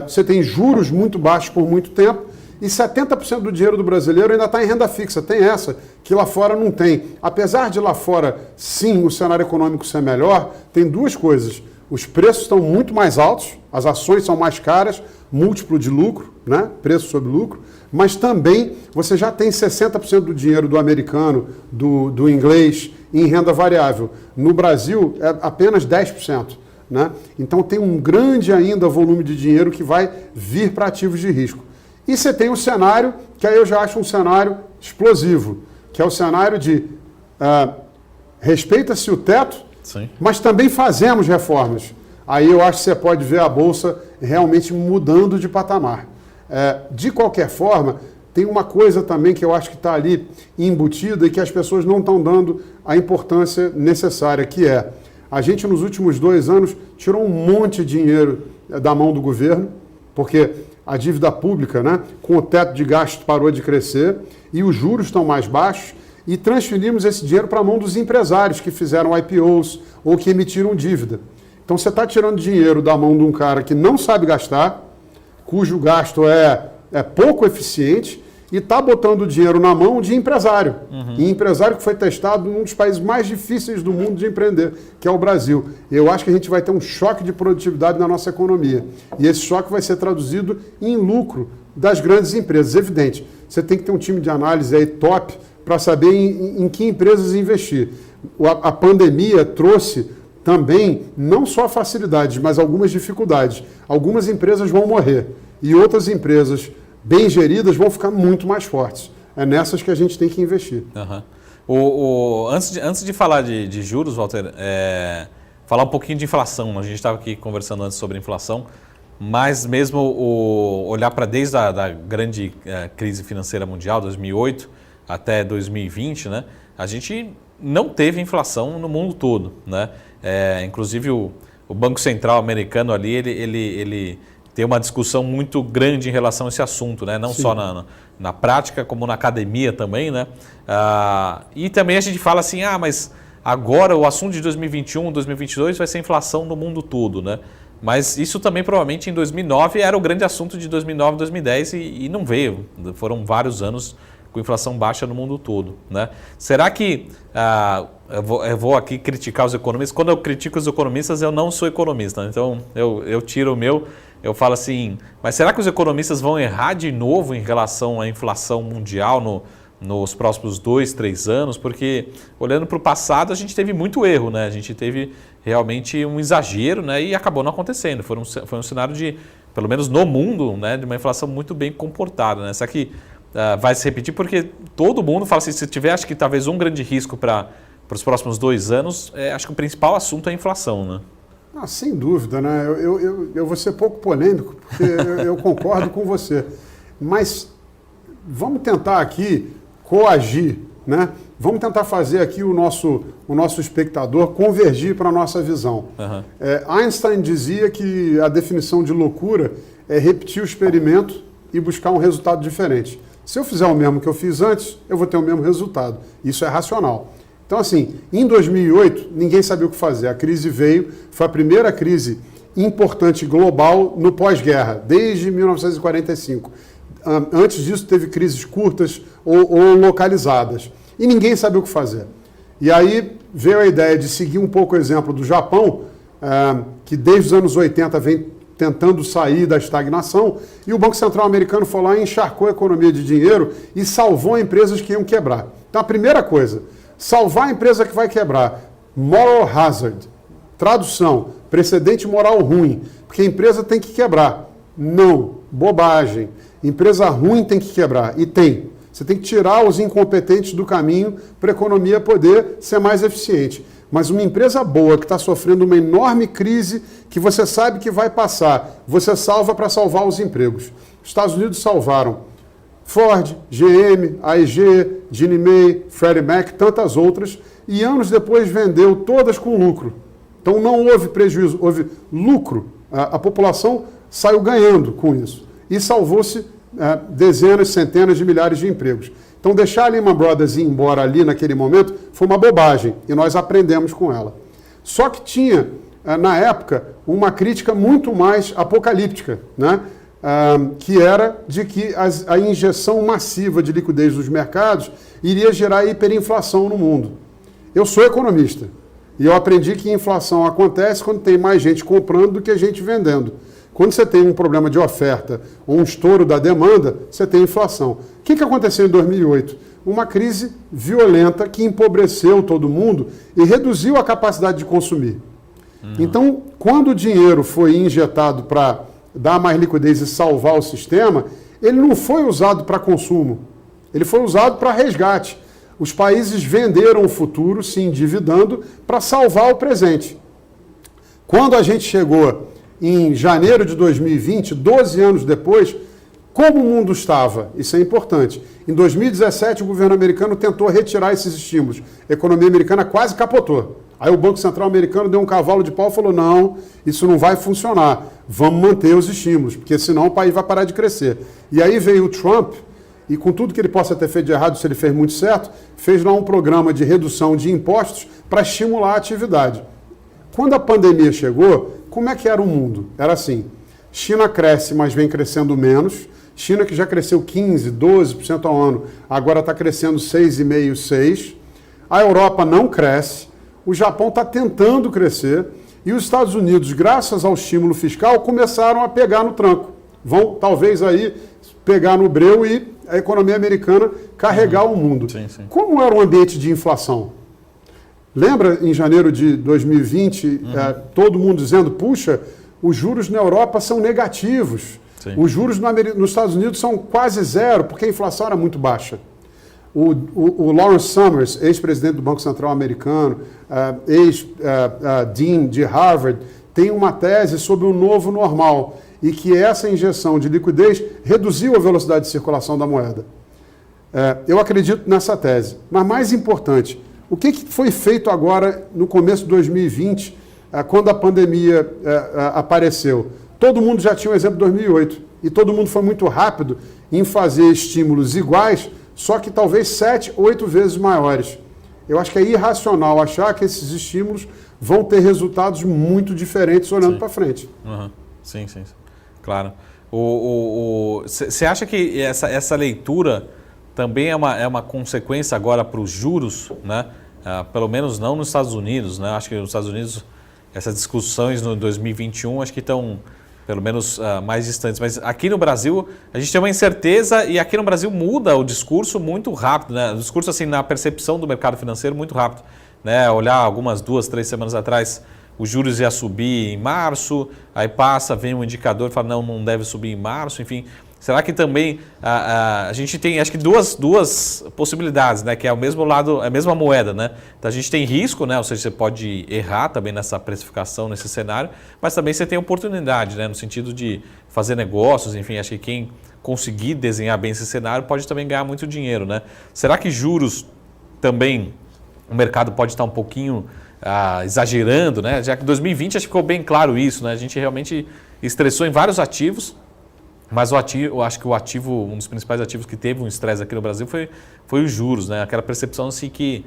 você tem juros muito baixos por muito tempo, e 70% do dinheiro do brasileiro ainda está em renda fixa. Tem essa, que lá fora não tem. Apesar de lá fora, sim, o cenário econômico ser melhor, tem 2 coisas. Os preços estão muito mais altos, as ações são mais caras, múltiplo de lucro, né? Preço sobre lucro, mas também você já tem 60% do dinheiro do americano, do inglês, em renda variável. No Brasil, é apenas 10%. Né? Então tem um grande ainda volume de dinheiro que vai vir para ativos de risco. E você tem um cenário, que aí eu já acho um cenário explosivo, que é o cenário de respeita-se o teto, sim, mas também fazemos reformas. Aí eu acho que você pode ver a Bolsa realmente mudando de patamar. De qualquer forma, tem uma coisa também que eu acho que está ali embutida e que as pessoas não estão dando a importância necessária, que é, a gente nos últimos 2 anos tirou um monte de dinheiro da mão do governo, porque a dívida pública, né, com o teto de gasto parou de crescer e os juros estão mais baixos, e transferimos esse dinheiro para a mão dos empresários que fizeram IPOs ou que emitiram dívida. Então você está tirando dinheiro da mão de um cara que não sabe gastar, cujo gasto é pouco eficiente, e está botando o dinheiro na mão de empresário. Uhum. E empresário que foi testado num dos países mais difíceis do mundo de empreender, que é o Brasil. Eu acho que a gente vai ter um choque de produtividade na nossa economia. E esse choque vai ser traduzido em lucro das grandes empresas. Evidente, você tem que ter um time de análise aí top para saber em que empresas investir. A pandemia trouxe também não só facilidades, mas algumas dificuldades. Algumas empresas vão morrer e outras empresas bem geridas vão ficar muito mais fortes. É nessas que a gente tem que investir. Uhum. Antes de falar de juros, Walter, falar um pouquinho de inflação. A gente estava aqui conversando antes sobre inflação, mas mesmo olhar para desde a grande crise financeira mundial, 2008 até 2020, né, a gente não teve inflação no mundo todo. Né? Inclusive o Banco Central americano ali, ele tem uma discussão muito grande em relação a esse assunto, né? Não Sim. só na prática, como na academia também. Né? E também a gente fala assim, mas agora o assunto de 2021, 2022 vai ser inflação no mundo todo. Né? Mas isso também provavelmente em 2009 era o grande assunto de 2009, 2010 e não veio. Foram vários anos com inflação baixa no mundo todo. Né? Será que... eu vou aqui criticar os economistas. Quando eu critico os economistas, eu não sou economista. Então eu tiro o meu... Eu falo assim, mas será que os economistas vão errar de novo em relação à inflação mundial nos próximos 2, 3 anos? Porque olhando para o passado, a gente teve muito erro, né? A gente teve realmente um exagero, né? E acabou não acontecendo. Foi um cenário de, pelo menos no mundo, né? De uma inflação muito bem comportada. Né? Será que vai se repetir? Porque todo mundo fala assim, se tiver, acho que talvez um grande risco para os próximos 2 anos, acho que o principal assunto é a inflação, né? Sem dúvida, né? Eu vou ser pouco polêmico, porque eu concordo com você. Mas vamos tentar aqui coagir, né? Vamos tentar fazer aqui o nosso espectador convergir para a nossa visão. Uhum. Einstein dizia que a definição de loucura é repetir o experimento e buscar um resultado diferente. Se eu fizer o mesmo que eu fiz antes, eu vou ter o mesmo resultado. Isso é racional. Então, assim, em 2008, ninguém sabia o que fazer. A crise veio, foi a primeira crise importante global no pós-guerra, desde 1945. Antes disso, teve crises curtas ou localizadas. E ninguém sabia o que fazer. E aí veio a ideia de seguir um pouco o exemplo do Japão, que desde os anos 80 vem tentando sair da estagnação, e o Banco Central americano foi lá e encharcou a economia de dinheiro e salvou empresas que iam quebrar. Então, a primeira coisa, salvar a empresa que vai quebrar, moral hazard, tradução, precedente moral ruim, porque a empresa tem que quebrar. Não, bobagem. Empresa ruim tem que quebrar, e tem. Você tem que tirar os incompetentes do caminho para a economia poder ser mais eficiente. Mas uma empresa boa que está sofrendo uma enorme crise que você sabe que vai passar, você salva para salvar os empregos. Os Estados Unidos salvaram Ford, GM, AEG, Ginnie Mae, Freddie Mac, tantas outras, e anos depois vendeu todas com lucro. Então não houve prejuízo, houve lucro. A população saiu ganhando com isso. E salvou-se dezenas, centenas de milhares de empregos. Então, deixar a Lehman Brothers ir embora ali naquele momento foi uma bobagem e nós aprendemos com ela. Só que tinha, na época, uma crítica muito mais apocalíptica, né? Que era de que a injeção massiva de liquidez dos mercados iria gerar hiperinflação no mundo. Eu sou economista e eu aprendi que inflação acontece quando tem mais gente comprando do que gente vendendo. Quando você tem um problema de oferta ou um estouro da demanda, você tem inflação. O que aconteceu em 2008? Uma crise violenta que empobreceu todo mundo e reduziu a capacidade de consumir. Então, quando o dinheiro foi injetado para dar mais liquidez e salvar o sistema, ele não foi usado para consumo, ele foi usado para resgate. Os países venderam o futuro, se endividando, para salvar o presente. Quando a gente chegou em janeiro de 2020, 12 anos depois, como o mundo estava? Isso é importante. Em 2017, o governo americano tentou retirar esses estímulos. A economia americana quase capotou. Aí o Banco Central americano deu um cavalo de pau e falou, não, isso não vai funcionar. Vamos manter os estímulos, porque senão o país vai parar de crescer. E aí veio o Trump, e com tudo que ele possa ter feito de errado, se ele fez muito certo, fez lá um programa de redução de impostos para estimular a atividade. Quando a pandemia chegou, como é que era o mundo? Era assim, China cresce, mas vem crescendo menos. China que já cresceu 15%, 12% ao ano, agora está crescendo 6,5%, 6%. A Europa não cresce, o Japão está tentando crescer e os Estados Unidos, graças ao estímulo fiscal, começaram a pegar no tranco. Vão, talvez, aí pegar no breu e a economia americana carregar o mundo. Sim, sim. Como era o ambiente de inflação? Lembra, em janeiro de 2020, todo mundo dizendo, puxa, os juros na Europa são negativos. Sim. Os juros nos Estados Unidos são quase zero, porque a inflação era muito baixa. O Lawrence Summers, ex-presidente do Banco Central americano, ex-dean de Harvard, tem uma tese sobre o novo normal e que essa injeção de liquidez reduziu a velocidade de circulação da moeda. Eu acredito nessa tese. Mas mais importante, o que foi feito agora no começo de 2020, quando a pandemia apareceu? Todo mundo já tinha o exemplo de 2008 e todo mundo foi muito rápido em fazer estímulos iguais, só que talvez 7, 8 vezes maiores. Eu acho que é irracional achar que esses estímulos vão ter resultados muito diferentes olhando para frente. Sim, claro. Você acha que essa leitura também é uma consequência agora para os juros, né? Pelo menos não nos Estados Unidos, né? Acho que nos Estados Unidos essas discussões no 2021 acho que estão pelo menos mais distantes. Mas aqui no Brasil a gente tem uma incerteza e aqui no Brasil muda o discurso muito rápido, né? O discurso assim na percepção do mercado financeiro muito rápido, né? Olhar algumas 2, 3 semanas atrás os juros ia subir em março, aí passa, vem um indicador e fala não deve subir em março, enfim. Será que também a gente tem, acho que duas possibilidades, né? Que é o mesmo lado, a mesma moeda, né? Então a gente tem risco, né? Ou seja, você pode errar também nessa precificação, nesse cenário, mas também você tem oportunidade, né? No sentido de fazer negócios, enfim, acho que quem conseguir desenhar bem esse cenário pode também ganhar muito dinheiro, né? Será que juros também, o mercado pode estar um pouquinho exagerando, né? Já que em 2020 acho que ficou bem claro isso, né? A gente realmente estressou em vários ativos, mas eu acho que o ativo, um dos principais ativos que teve um estresse aqui no Brasil foi os juros, né? Aquela percepção assim que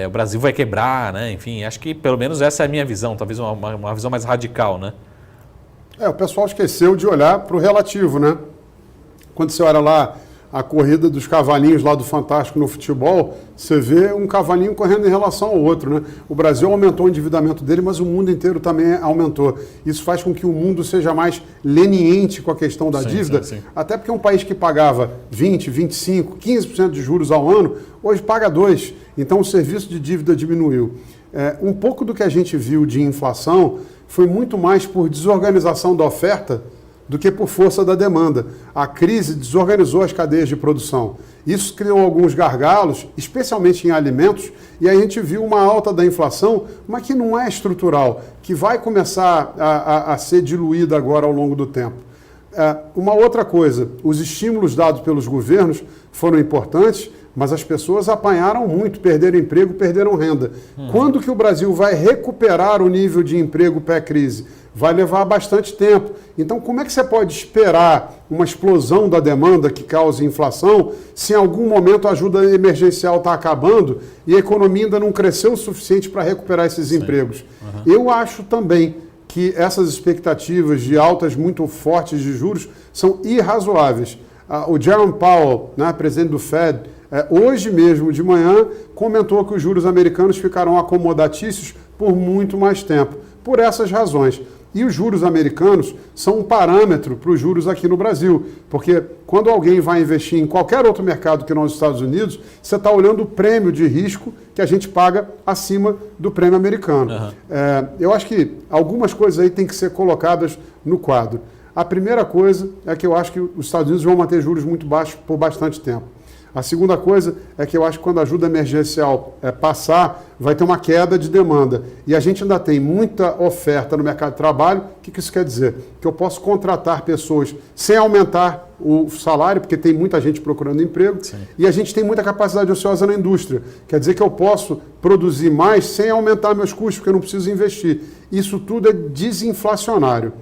o Brasil vai quebrar, né? Enfim, acho que pelo menos essa é a minha visão, talvez uma visão mais radical, né? O pessoal esqueceu de olhar para o relativo, né? Quando você olha lá a corrida dos cavalinhos lá do Fantástico no futebol, você vê um cavalinho correndo em relação ao outro, né? O Brasil aumentou o endividamento dele, mas o mundo inteiro também aumentou. Isso faz com que o mundo seja mais leniente com a questão da dívida, sim. Até porque um país que pagava 20, 25, 15% de juros ao ano, hoje paga 2%. Então o serviço de dívida diminuiu. Um pouco do que a gente viu de inflação foi muito mais por desorganização da oferta do que por força da demanda. A crise desorganizou as cadeias de produção. Isso criou alguns gargalos, especialmente em alimentos, e aí a gente viu uma alta da inflação, mas que não é estrutural, que vai começar a ser diluída agora ao longo do tempo. Uma outra coisa, os estímulos dados pelos governos foram importantes, mas as pessoas apanharam muito, perderam emprego, perderam renda. Quando que o Brasil vai recuperar o nível de emprego pré-crise? Vai levar bastante tempo. Então, como é que você pode esperar uma explosão da demanda que cause inflação se em algum momento a ajuda emergencial está acabando e a economia ainda não cresceu o suficiente para recuperar esses empregos? Eu acho também que essas expectativas de altas muito fortes de juros são irrazoáveis. O Jerome Powell, né, presidente do Fed, hoje mesmo de manhã, comentou que os juros americanos ficarão acomodatícios por muito mais tempo, por essas razões. E os juros americanos são um parâmetro para os juros aqui no Brasil, porque quando alguém vai investir em qualquer outro mercado que não os Estados Unidos, você está olhando o prêmio de risco que a gente paga acima do prêmio americano. Eu acho que algumas coisas aí têm que ser colocadas no quadro. A primeira coisa é que eu acho que os Estados Unidos vão manter juros muito baixos por bastante tempo. A segunda coisa é que eu acho que quando a ajuda emergencial passar, vai ter uma queda de demanda. E a gente ainda tem muita oferta no mercado de trabalho. O que isso quer dizer? Que eu posso contratar pessoas sem aumentar o salário, porque tem muita gente procurando emprego. Sim. E a gente tem muita capacidade ociosa na indústria. Quer dizer que eu posso produzir mais sem aumentar meus custos, porque eu não preciso investir. Isso tudo é desinflacionário.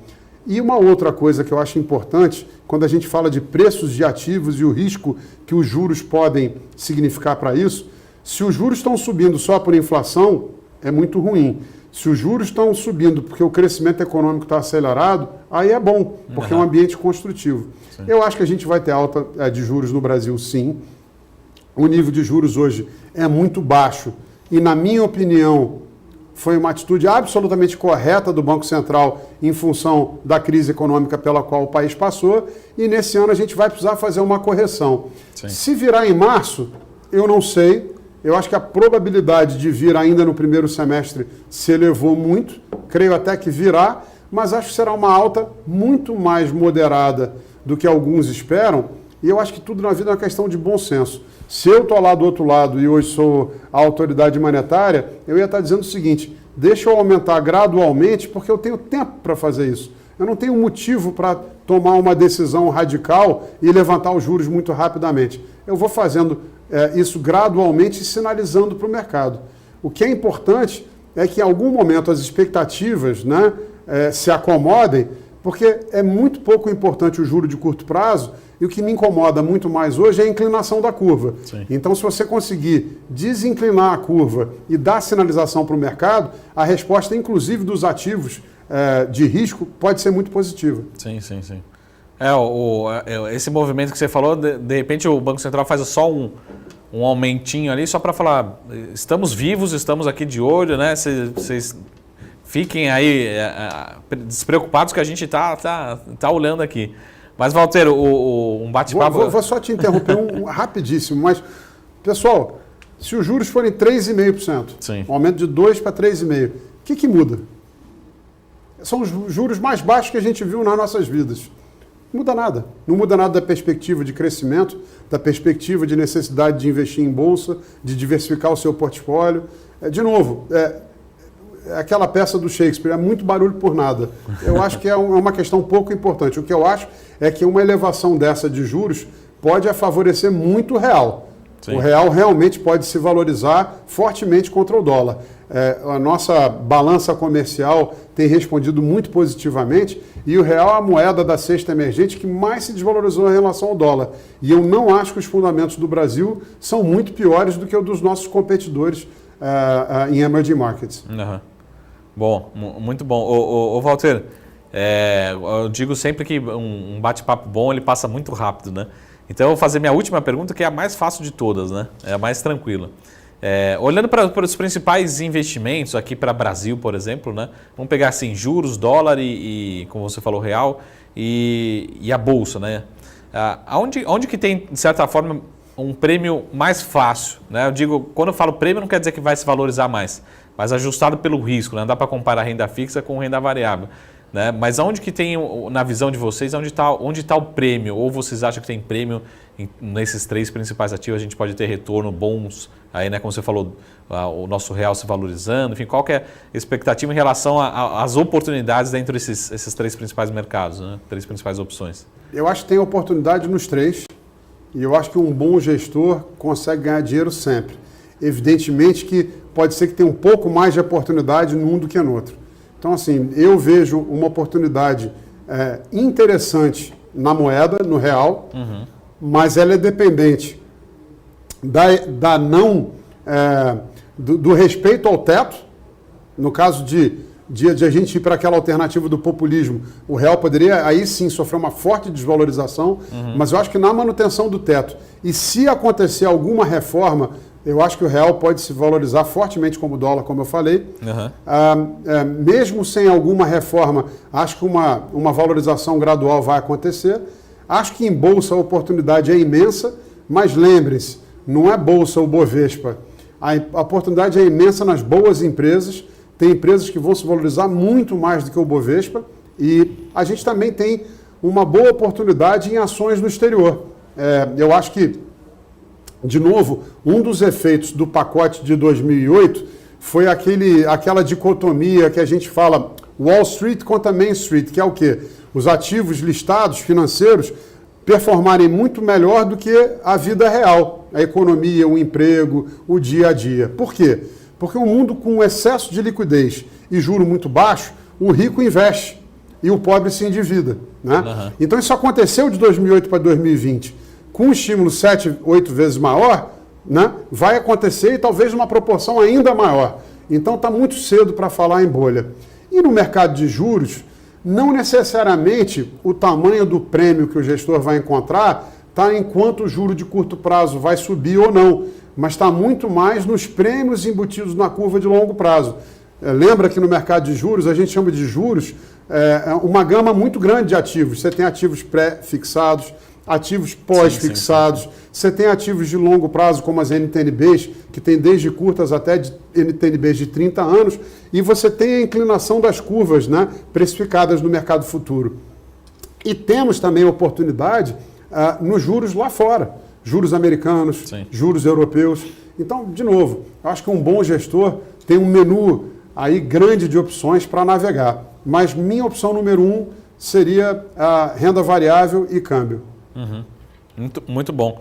E uma outra coisa que eu acho importante, quando a gente fala de preços de ativos e o risco que os juros podem significar para isso, se os juros estão subindo só por inflação, é muito ruim. Se os juros estão subindo porque o crescimento econômico está acelerado, aí é bom, porque é um ambiente construtivo. Sim. Eu acho que a gente vai ter alta de juros no Brasil, sim. O nível de juros hoje é muito baixo e, na minha opinião, foi uma atitude absolutamente correta do Banco Central em função da crise econômica pela qual o país passou, e nesse ano a gente vai precisar fazer uma correção. Sim. Se virar em março, eu não sei, eu acho que a probabilidade de vir ainda no primeiro semestre se elevou muito, creio até que virá, mas acho que será uma alta muito mais moderada do que alguns esperam, e eu acho que tudo na vida é uma questão de bom senso. Se eu estou lá do outro lado e hoje sou a autoridade monetária, eu ia estar dizendo o seguinte: deixa eu aumentar gradualmente, porque eu tenho tempo para fazer isso. Eu não tenho motivo para tomar uma decisão radical e levantar os juros muito rapidamente. Eu vou fazendo isso gradualmente e sinalizando para o mercado. O que é importante é que em algum momento as expectativas, né, se acomodem, porque é muito pouco importante o juro de curto prazo. E o que me incomoda muito mais hoje é a inclinação da curva. Sim. Então, se você conseguir desinclinar a curva e dar sinalização para o mercado, a resposta, inclusive dos ativos de risco, pode ser muito positiva. Sim. Esse movimento que você falou, de repente o Banco Central faz só um aumentinho ali, só para falar, estamos vivos, estamos aqui de olho, né? Vocês fiquem aí despreocupados que a gente tá olhando aqui. Mas, Walter, um bate-papo... Vou só te interromper rapidíssimo, mas, pessoal, se os juros forem 3,5%, um aumento de 2 para 3,5%, o que muda? São os juros mais baixos que a gente viu nas nossas vidas. Não muda nada. Não muda nada da perspectiva de crescimento, da perspectiva de necessidade de investir em bolsa, de diversificar o seu portfólio. De novo, aquela peça do Shakespeare, é muito barulho por nada. Eu acho que é uma questão pouco importante. O que eu acho é que uma elevação dessa de juros pode favorecer muito o real. Sim. O real realmente pode se valorizar fortemente contra o dólar. A nossa balança comercial tem respondido muito positivamente e o real é a moeda da cesta emergente que mais se desvalorizou em relação ao dólar. E eu não acho que os fundamentos do Brasil são muito piores do que os dos nossos competidores em emerging markets. Bom, muito bom. Ô Walter, eu digo sempre que um bate-papo bom ele passa muito rápido, né? Então eu vou fazer minha última pergunta, que é a mais fácil de todas, né? É a mais tranquila. Olhando para os principais investimentos aqui para o Brasil, por exemplo, né? Vamos pegar assim, juros, dólar e como você falou, real e a bolsa, né? Onde que tem, de certa forma, um prêmio mais fácil, né? Eu digo, quando eu falo prêmio, não quer dizer que vai se valorizar mais, mas ajustado pelo risco, né? Não dá para comparar renda fixa com renda variável, né? Mas aonde que tem, na visão de vocês, onde tá o prêmio? Ou vocês acham que tem prêmio nesses 3 principais ativos? A gente pode ter retorno bons, aí, né? Como você falou, o nosso real se valorizando, enfim, qual que é a expectativa em relação às oportunidades dentro desses 3 principais mercados, né? 3 principais opções? Eu acho que tem oportunidade nos 3. E eu acho que um bom gestor consegue ganhar dinheiro sempre. Evidentemente que pode ser que tenha um pouco mais de oportunidade num do que no outro. Então, assim, eu vejo uma oportunidade interessante na moeda, no real, mas ela é dependente do respeito ao teto. No caso de a gente ir para aquela alternativa do populismo, o real poderia aí sim sofrer uma forte desvalorização, mas eu acho que na manutenção do teto, e se acontecer alguma reforma, eu acho que o real pode se valorizar fortemente como o dólar, como eu falei. Mesmo sem alguma reforma, acho que uma valorização gradual vai acontecer. Acho que em bolsa a oportunidade é imensa, mas lembrem-se, não é bolsa ou Bovespa. A oportunidade é imensa nas boas empresas. Tem empresas que vão se valorizar muito mais do que o Bovespa e a gente também tem uma boa oportunidade em ações no exterior. Eu acho que, de novo, um dos efeitos do pacote de 2008 foi aquela dicotomia que a gente fala Wall Street contra Main Street, que é o quê? Os ativos listados financeiros performarem muito melhor do que a vida real, a economia, o emprego, o dia a dia. Por quê? Porque um mundo com excesso de liquidez e juro muito baixo, o rico investe e o pobre se endivida, né? Então isso aconteceu de 2008 para 2020. Com um estímulo 7, 8 vezes maior, né? Vai acontecer e talvez numa proporção ainda maior. Então está muito cedo para falar em bolha. E no mercado de juros, não necessariamente o tamanho do prêmio que o gestor vai encontrar está enquanto o juro de curto prazo vai subir ou não, mas está muito mais nos prêmios embutidos na curva de longo prazo. Lembra que no mercado de juros, a gente chama de juros uma gama muito grande de ativos. Você tem ativos pré-fixados, ativos pós-fixados, você tem ativos de longo prazo, como as NTNBs, que tem desde curtas até NTNBs de 30 anos, e você tem a inclinação das curvas, né, precificadas no mercado futuro. E temos também oportunidade nos juros lá fora. Juros americanos, juros europeus. Então, de novo, eu acho que um bom gestor tem um menu aí grande de opções para navegar. Mas minha opção número 1 seria a renda variável e câmbio. Muito bom.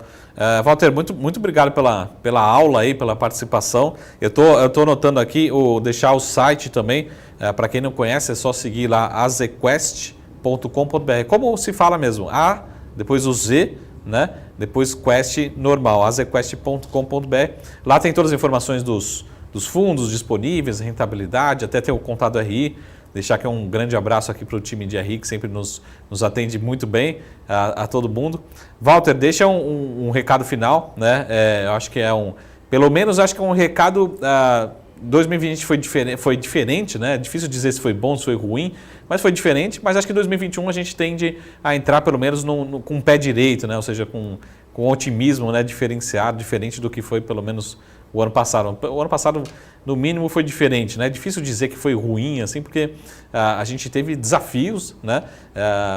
Walter, muito obrigado pela aula aí, pela participação. Eu tô anotando aqui, deixar o site também. Para quem não conhece, é só seguir lá azequest.com.br. Como se fala mesmo? Depois o Z, né? Depois Quest normal, azequest.com.br. Lá tem todas as informações dos fundos disponíveis, rentabilidade, até ter o contato RI. Deixar aqui um grande abraço aqui para o time de RI, que sempre nos atende muito bem, a todo mundo. Walter, deixa um recado final, né? Eu acho que pelo menos acho que é um recado. 2020 foi diferente, né? Difícil dizer se foi bom, se foi ruim, mas foi diferente. Mas acho que 2021 a gente tende a entrar pelo menos com o pé direito, né? Ou seja, com otimismo, né? Diferenciado, diferente do que foi pelo menos o ano passado. O ano passado, no mínimo, foi diferente, né? Difícil dizer que foi ruim, assim, porque a gente teve desafios, né?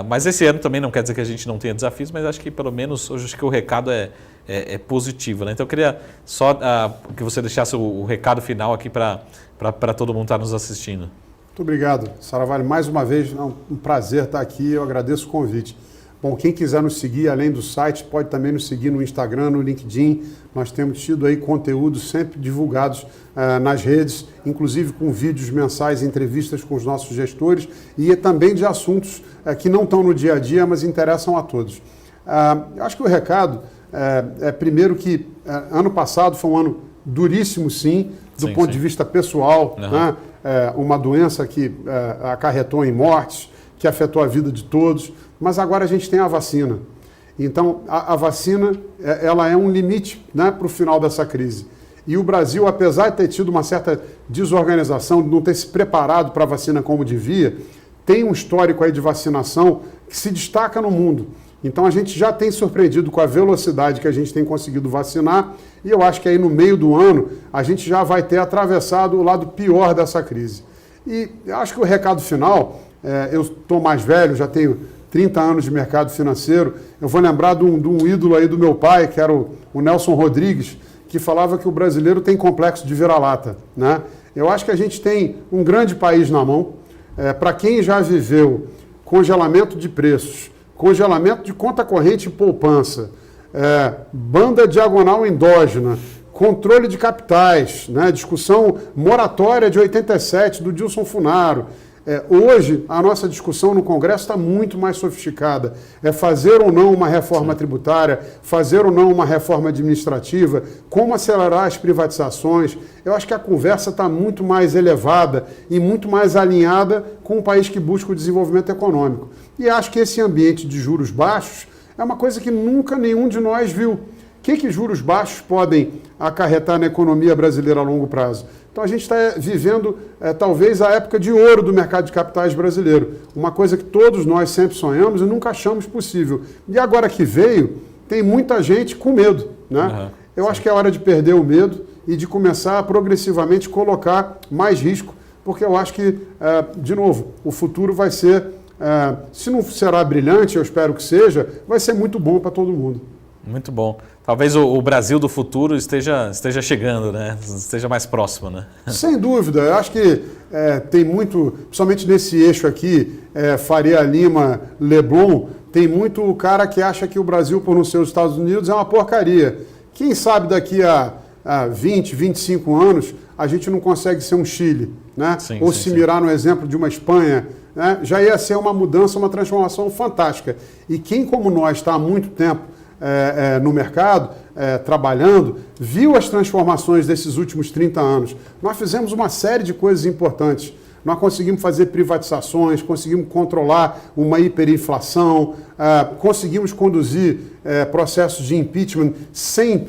Mas esse ano também não quer dizer que a gente não tenha desafios, mas acho que pelo menos hoje acho que o recado é positivo, né? Então eu queria só que você deixasse o recado final aqui para todo mundo que está nos assistindo. Muito obrigado, Saravalho. Mais uma vez, é um prazer estar aqui, eu agradeço o convite. Bom, quem quiser nos seguir, além do site, pode também nos seguir no Instagram, no LinkedIn. Nós temos tido aí conteúdos sempre divulgados nas redes, inclusive com vídeos mensais, entrevistas com os nossos gestores e também de assuntos que não estão no dia a dia, mas interessam a todos. Eu acho que o recado primeiro que ano passado foi um ano duríssimo, sim, do ponto de vista pessoal, né? Uma doença que acarretou em mortes, que afetou a vida de todos, mas agora a gente tem a vacina. Então, a vacina ela é um limite, né, para o final dessa crise. E o Brasil, apesar de ter tido uma certa desorganização, de não ter se preparado para a vacina como devia, tem um histórico aí de vacinação que se destaca no mundo. Então a gente já tem surpreendido com a velocidade que a gente tem conseguido vacinar e eu acho que aí no meio do ano a gente já vai ter atravessado o lado pior dessa crise. E acho que o recado final, eu estou mais velho, já tenho 30 anos de mercado financeiro, eu vou lembrar de um ídolo aí do meu pai, que era o Nelson Rodrigues, que falava que o brasileiro tem complexo de vira-lata, né? Eu acho que a gente tem um grande país na mão. Para quem já viveu congelamento de preços, congelamento de conta corrente e poupança, banda diagonal endógena, controle de capitais, né, discussão moratória de 87 do Dilson Funaro. Hoje, a nossa discussão no Congresso está muito mais sofisticada. É fazer ou não uma reforma tributária, fazer ou não uma reforma administrativa, como acelerar as privatizações. Eu acho que a conversa está muito mais elevada e muito mais alinhada com um país que busca o desenvolvimento econômico. E acho que esse ambiente de juros baixos é uma coisa que nunca nenhum de nós viu. O que juros baixos podem acarretar na economia brasileira a longo prazo? Então a gente está vivendo talvez a época de ouro do mercado de capitais brasileiro. Uma coisa que todos nós sempre sonhamos e nunca achamos possível. E agora que veio, tem muita gente com medo, né? Eu acho que é hora de perder o medo e de começar a progressivamente colocar mais risco, porque eu acho que, de novo, o futuro vai ser, se não será brilhante, eu espero que seja, vai ser muito bom para todo mundo. Muito bom. Talvez o Brasil do futuro esteja chegando, né? Esteja mais próximo, né? Sem dúvida. Eu acho que tem muito, principalmente nesse eixo aqui, Faria Lima, Leblon, tem muito cara que acha que o Brasil, por não ser os Estados Unidos, é uma porcaria. Quem sabe daqui a 20, 25 anos, a gente não consegue ser um Chile, né? Sim, ou sim, se sim. mirar no exemplo de uma Espanha, né? Já ia ser uma mudança, uma transformação fantástica. E quem como nós está há muito tempo no mercado, trabalhando, viu as transformações desses últimos 30 anos. Nós fizemos uma série de coisas importantes. Nós conseguimos fazer privatizações, conseguimos controlar uma hiperinflação, conseguimos conduzir processos de impeachment sem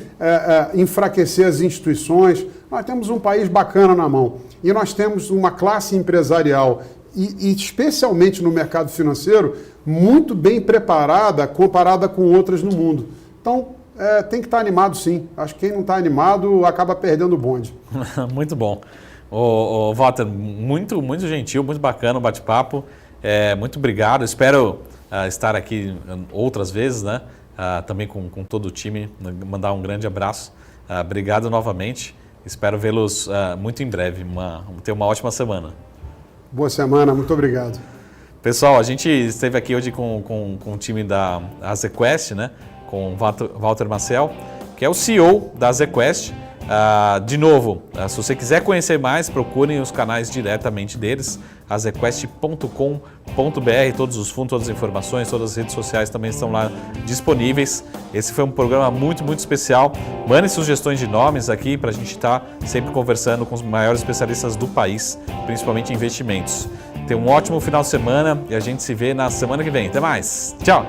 enfraquecer as instituições. Nós temos um país bacana na mão. E nós temos uma classe empresarial e especialmente no mercado financeiro, muito bem preparada comparada com outras no mundo. Então, tem que estar animado sim. Acho que quem não está animado acaba perdendo o bonde. Muito bom. Ô, Walter, muito, muito gentil, muito bacana o bate-papo. Muito obrigado. Espero estar aqui outras vezes, né? Também com todo o time. Mandar um grande abraço. Obrigado novamente. Espero vê-los muito em breve. Ter uma ótima semana. Boa semana, muito obrigado. Pessoal, a gente esteve aqui hoje com o time da AZQuest, né? Com o Walter Maciel, que é o CEO da AZQuest. De novo, se você quiser conhecer mais, procurem os canais diretamente deles, azequest.com.br, todos os fundos, todas as informações, todas as redes sociais também estão lá disponíveis. Esse foi um programa muito, muito especial. Mandem sugestões de nomes aqui para a gente estar sempre conversando com os maiores especialistas do país, principalmente em investimentos. Tenha um ótimo final de semana e a gente se vê na semana que vem. Até mais. Tchau!